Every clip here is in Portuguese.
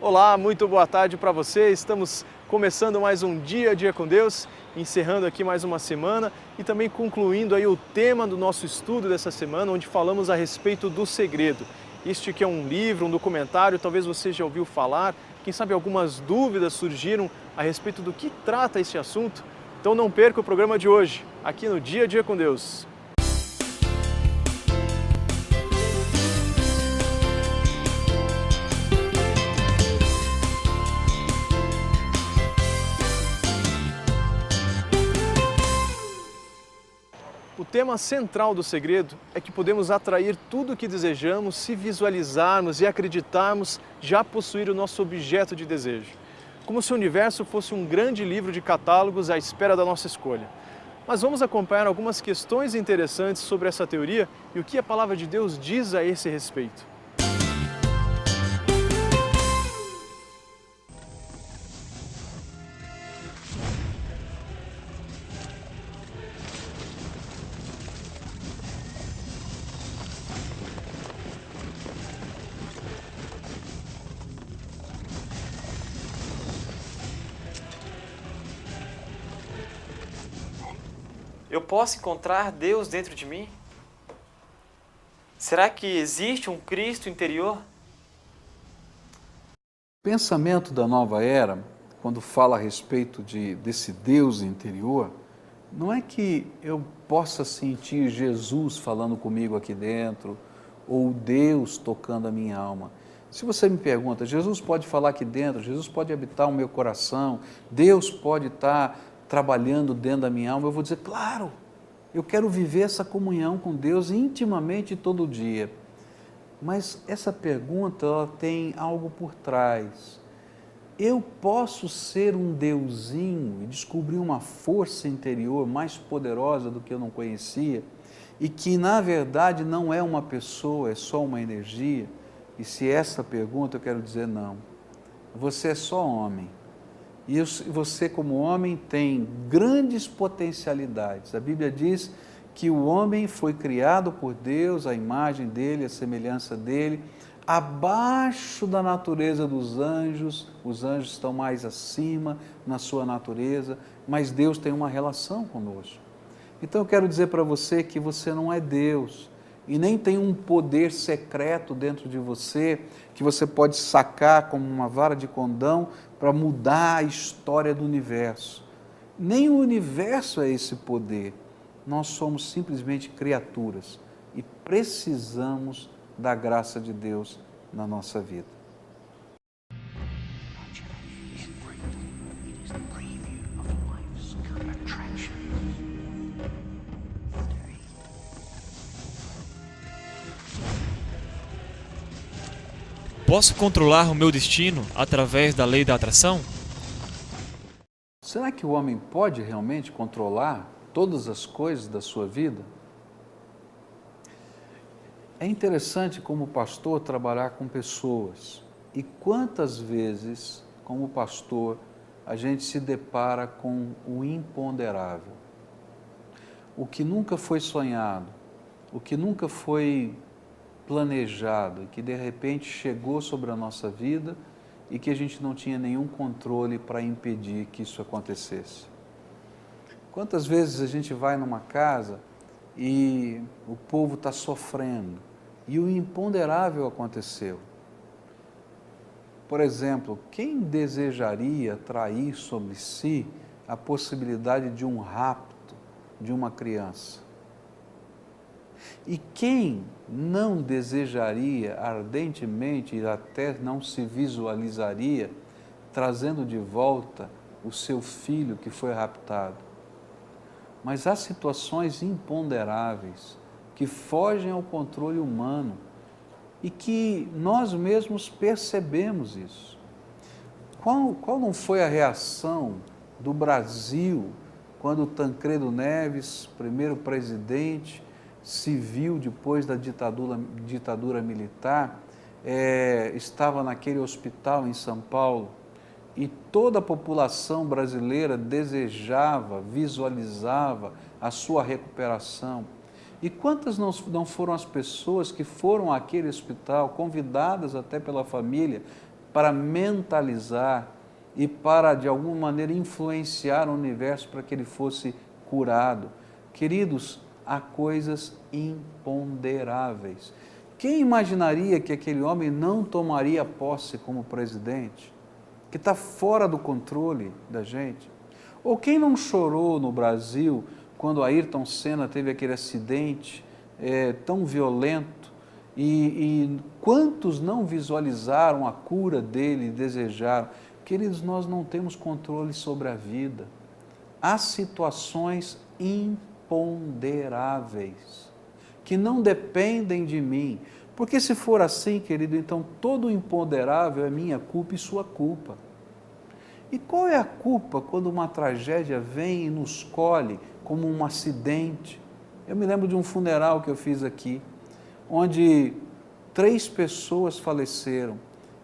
Olá, muito boa tarde para você. Estamos começando mais um dia com Deus, encerrando aqui mais uma semana e também concluindo aí o tema do nosso estudo dessa semana, onde falamos a respeito do segredo. Este que é um livro, um documentário, talvez você já ouviu falar, quem sabe algumas dúvidas surgiram a respeito do que trata esse assunto. Então não perca o programa de hoje, aqui no Dia com Deus. O tema central do segredo é que podemos atrair tudo o que desejamos se visualizarmos e acreditarmos já possuir o nosso objeto de desejo. Como se o universo fosse um grande livro de catálogos à espera da nossa escolha. Mas vamos acompanhar algumas questões interessantes sobre essa teoria e o que a palavra de Deus diz a esse respeito. Eu posso encontrar Deus dentro de mim? Será que existe um Cristo interior? O pensamento da nova era, quando fala a respeito desse Deus interior, não é que eu possa sentir Jesus falando comigo aqui dentro, ou Deus tocando a minha alma. Se você me pergunta, Jesus pode falar aqui dentro, Jesus pode habitar o meu coração, Deus pode estar trabalhando dentro da minha alma, eu vou dizer, claro, eu quero viver essa comunhão com Deus intimamente todo dia. Mas essa pergunta, ela tem algo por trás. Eu posso ser um deusinho e descobrir uma força interior mais poderosa do que eu não conhecia e que, na verdade, não é uma pessoa, é só uma energia? E se essa pergunta, eu quero dizer não. Você é só homem. E você, como homem, tem grandes potencialidades. A Bíblia diz que o homem foi criado por Deus, a imagem dele, a semelhança dele, abaixo da natureza dos anjos. Os anjos estão mais acima na sua natureza, mas Deus tem uma relação conosco. Então eu quero dizer para você que você não é Deus e nem tem um poder secreto dentro de você que você pode sacar como uma vara de condão para mudar a história do universo. Nem o universo é esse poder. Nós somos simplesmente criaturas e precisamos da graça de Deus na nossa vida. Posso controlar o meu destino através da lei da atração? Será que o homem pode realmente controlar todas as coisas da sua vida? É interessante como pastor trabalhar com pessoas. E quantas vezes, como pastor, a gente se depara com o imponderável. O que nunca foi sonhado, o que nunca foi planejado e que de repente chegou sobre a nossa vida e que a gente não tinha nenhum controle para impedir que isso acontecesse. Quantas vezes a gente vai numa casa e o povo está sofrendo e o imponderável aconteceu? Por exemplo, quem desejaria trair sobre si a possibilidade de um rapto de uma criança? E quem não desejaria ardentemente e até não se visualizaria trazendo de volta o seu filho que foi raptado? Mas há situações imponderáveis que fogem ao controle humano e que nós mesmos percebemos isso. Qual não foi a reação do Brasil quando Tancredo Neves, primeiro presidente, se viu depois da ditadura militar, estava naquele hospital em São Paulo e toda a população brasileira desejava, visualizava a sua recuperação. E quantas não foram as pessoas que foram àquele hospital, convidadas até pela família, para mentalizar e para, de alguma maneira, influenciar o universo para que ele fosse curado. Queridos, há coisas imponderáveis. Quem imaginaria que aquele homem não tomaria posse como presidente? Que está fora do controle da gente? Ou quem não chorou no Brasil quando Ayrton Senna teve aquele acidente tão violento? E quantos não visualizaram a cura dele e desejaram? Queridos, nós não temos controle sobre a vida. Há situações imponderáveis que não dependem de mim. Porque se for assim, querido, então todo o imponderável é minha culpa e sua culpa. E qual é a culpa quando uma tragédia vem e nos colhe como um acidente? Eu me lembro de um funeral que eu fiz aqui, onde 3 pessoas faleceram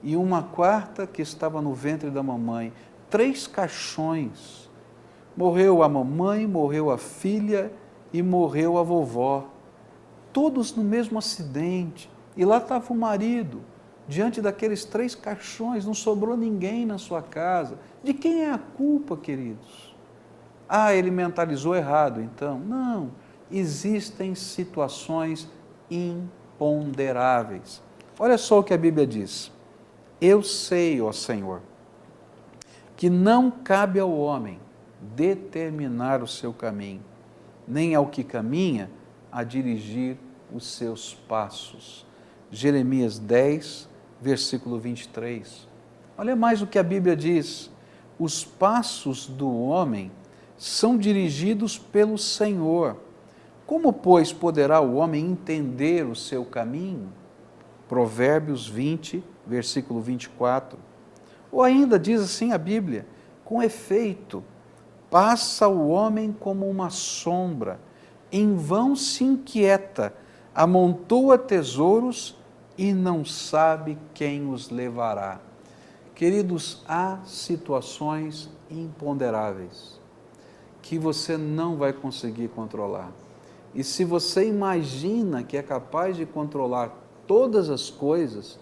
e uma quarta que estava no ventre da mamãe. 3 caixões. Morreu a mamãe, morreu a filha e morreu a vovó. Todos no mesmo acidente. E lá estava o marido, diante daqueles 3 caixões, não sobrou ninguém na sua casa. De quem é a culpa, queridos? Ah, ele mentalizou errado, então. Não, existem situações imponderáveis. Olha só o que a Bíblia diz. Eu sei, ó Senhor, que não cabe ao homem determinar o seu caminho, nem ao que caminha a dirigir os seus passos. Jeremias 10, versículo 23. Olha mais o que a Bíblia diz. Os passos do homem são dirigidos pelo Senhor. Como, pois, poderá o homem entender o seu caminho? Provérbios 20, versículo 24. Ou ainda diz assim a Bíblia: com efeito, passa o homem como uma sombra, em vão se inquieta, amontoa tesouros e não sabe quem os levará. Queridos, há situações imponderáveis que você não vai conseguir controlar. E se você imagina que é capaz de controlar todas as coisas,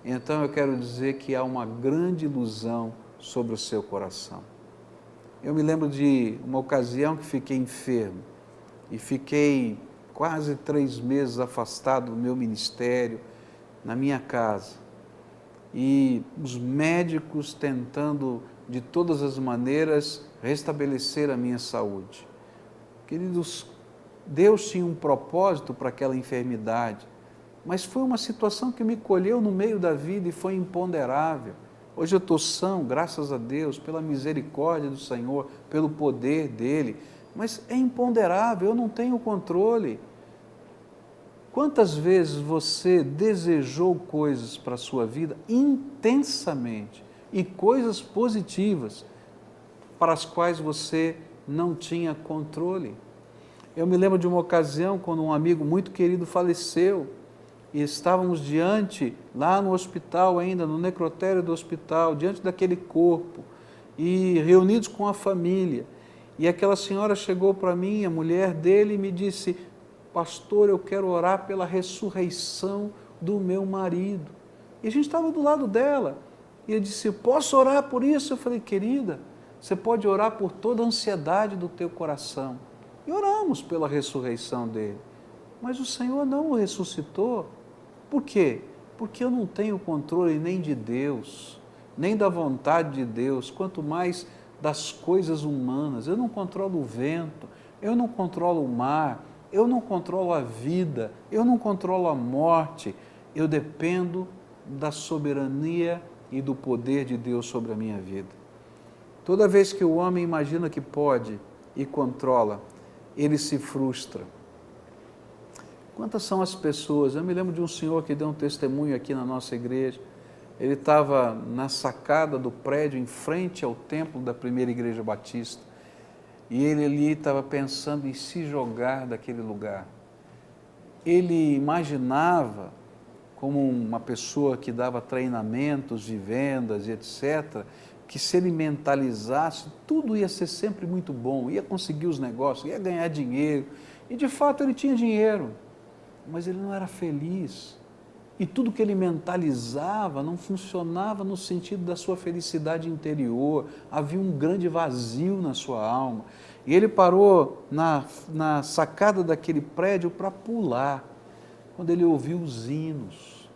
então eu quero dizer que há uma grande ilusão sobre o seu coração. Eu me lembro de uma ocasião que fiquei enfermo e fiquei quase 3 meses afastado do meu ministério, na minha casa. E os médicos tentando de todas as maneiras restabelecer a minha saúde. Queridos, Deus tinha um propósito para aquela enfermidade, mas foi uma situação que me colheu no meio da vida e foi imponderável. Hoje eu estou são, graças a Deus, pela misericórdia do Senhor, pelo poder dEle, mas é imponderável, eu não tenho controle. Quantas vezes você desejou coisas para a sua vida intensamente e coisas positivas para as quais você não tinha controle? Eu me lembro de uma ocasião quando um amigo muito querido faleceu e estávamos lá no hospital ainda, no necrotério do hospital, diante daquele corpo e reunidos com a família. E aquela senhora chegou para mim, a mulher dele, e me disse: pastor, eu quero orar pela ressurreição do meu marido. E a gente estava do lado dela. E ele disse: posso orar por isso? Eu falei: querida, você pode orar por toda a ansiedade do teu coração. E oramos pela ressurreição dele. Mas o Senhor não o ressuscitou. Por quê? Porque eu não tenho controle nem de Deus, nem da vontade de Deus, quanto mais das coisas humanas. Eu não controlo o vento, eu não controlo o mar, eu não controlo a vida, eu não controlo a morte, eu dependo da soberania e do poder de Deus sobre a minha vida. Toda vez que o homem imagina que pode e controla, ele se frustra. Quantas são as pessoas? Eu me lembro de um senhor que deu um testemunho aqui na nossa igreja. Ele estava na sacada do prédio em frente ao templo da primeira igreja batista. E ele ali estava pensando em se jogar daquele lugar. Ele imaginava, como uma pessoa que dava treinamentos de vendas e etc., que se ele mentalizasse, tudo ia ser sempre muito bom, ia conseguir os negócios, ia ganhar dinheiro. E de fato ele tinha dinheiro, mas ele não era feliz. E tudo que ele mentalizava não funcionava no sentido da sua felicidade interior, havia um grande vazio na sua alma. E ele parou na sacada daquele prédio para pular, quando ele ouviu os hinos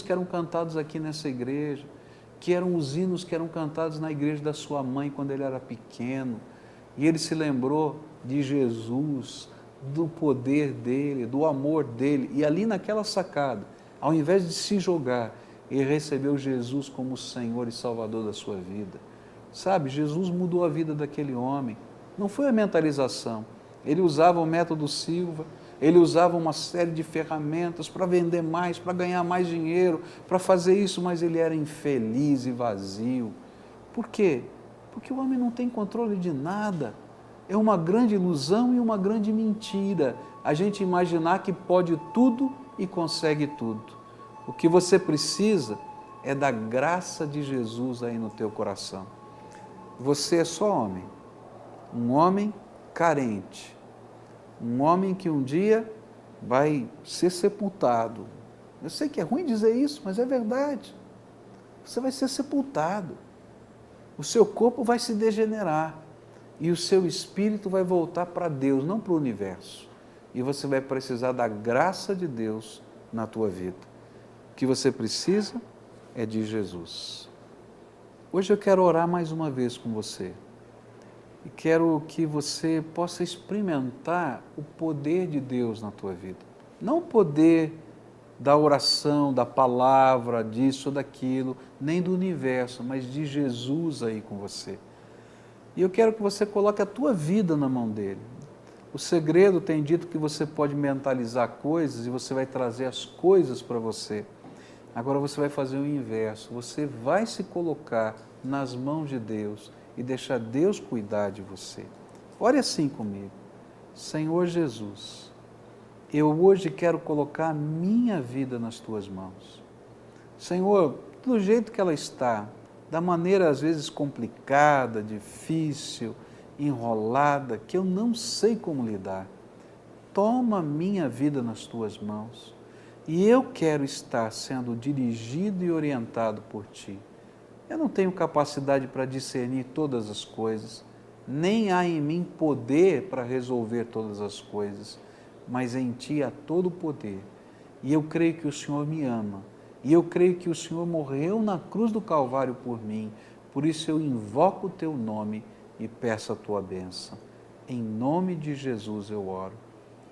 que eram cantados aqui nessa igreja, que eram os hinos que eram cantados na igreja da sua mãe quando ele era pequeno. E ele se lembrou de Jesus, do poder dele, do amor dele. E ali naquela sacada, ao invés de se jogar, ele recebeu Jesus como Senhor e Salvador da sua vida. Sabe, Jesus mudou a vida daquele homem. Não foi a mentalização. Ele usava o método Silva, ele usava uma série de ferramentas para vender mais, para ganhar mais dinheiro, para fazer isso, mas ele era infeliz e vazio. Por quê? Porque o homem não tem controle de nada. É uma grande ilusão e uma grande mentira a gente imaginar que pode tudo e consegue tudo. O que você precisa é da graça de Jesus aí no teu coração. Você é só homem, um homem carente, um homem que um dia vai ser sepultado. Eu sei que é ruim dizer isso, mas é verdade. Você vai ser sepultado. O seu corpo vai se degenerar e o seu espírito vai voltar para Deus, não para o universo. E você vai precisar da graça de Deus na tua vida. O que você precisa é de Jesus. Hoje eu quero orar mais uma vez com você. E quero que você possa experimentar o poder de Deus na tua vida. Não o poder da oração, da palavra, disso ou daquilo, nem do universo, mas de Jesus aí com você. E eu quero que você coloque a tua vida na mão dele. O segredo tem dito que você pode mentalizar coisas e você vai trazer as coisas para você. Agora você vai fazer o inverso, você vai se colocar nas mãos de Deus e deixar Deus cuidar de você. Ore assim comigo. Senhor Jesus, eu hoje quero colocar a minha vida nas tuas mãos. Senhor, do jeito que ela está, da maneira às vezes complicada, difícil, enrolada, que eu não sei como lidar, toma a minha vida nas tuas mãos e eu quero estar sendo dirigido e orientado por ti. Eu não tenho capacidade para discernir todas as coisas, nem há em mim poder para resolver todas as coisas, mas em ti há todo o poder. E eu creio que o Senhor me ama, e eu creio que o Senhor morreu na cruz do Calvário por mim, por isso eu invoco o teu nome e peço a tua bênção. Em nome de Jesus eu oro.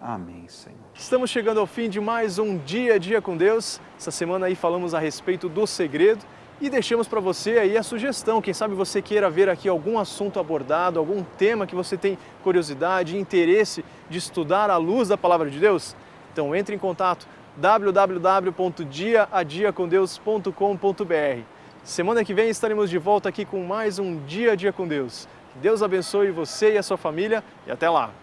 Amém, Senhor. Estamos chegando ao fim de mais um Dia a Dia com Deus. Essa semana aí falamos a respeito do segredo e deixamos para você aí a sugestão. Quem sabe você queira ver aqui algum assunto abordado, algum tema que você tem curiosidade e interesse de estudar à luz da Palavra de Deus? Então entre em contato www.diaadiacomdeus.com.br. Semana que vem estaremos de volta aqui com mais um Dia a Dia com Deus. Que Deus abençoe você e a sua família e até lá!